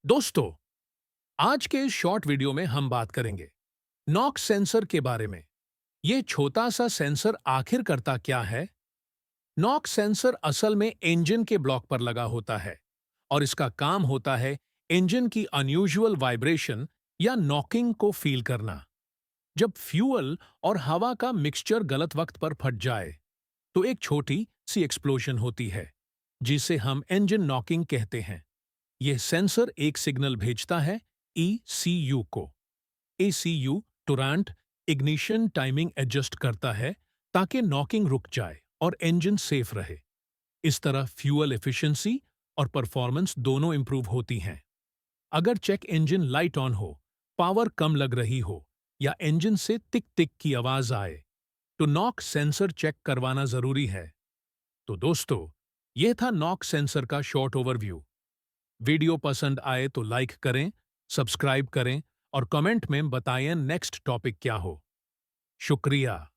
दोस्तों, आज के इस शॉर्ट वीडियो में हम बात करेंगे नॉक सेंसर के बारे में। ये छोटा सा सेंसर आखिर करता क्या है? नॉक सेंसर असल में इंजन के ब्लॉक पर लगा होता है और इसका काम होता है इंजन की अनयूजुअल वाइब्रेशन या नॉकिंग को फील करना। जब फ्यूल और हवा का मिक्सचर गलत वक्त पर फट जाए, तो एक छोटी सी एक्सप्लोजन होती है, जिसे हम इंजन नॉकिंग कहते हैं। यह सेंसर एक सिग्नल भेजता है ECU को। ECU तुरंत इग्निशन टाइमिंग एडजस्ट करता है ताकि नॉकिंग रुक जाए और इंजन सेफ रहे। इस तरह फ्यूल एफिशिएंसी और परफॉर्मेंस दोनों इंप्रूव होती हैं। अगर चेक इंजन लाइट ऑन हो, पावर कम लग रही हो या इंजन से टिक टिक की आवाज आए, तो नॉक सेंसर चेक करवाना जरूरी है। तो दोस्तों, यह था नॉक सेंसर का शॉर्ट ओवरव्यू। वीडियो पसंद आए तो लाइक करें, सब्सक्राइब करें और कमेंट में बताएं नेक्स्ट टॉपिक क्या हो। शुक्रिया।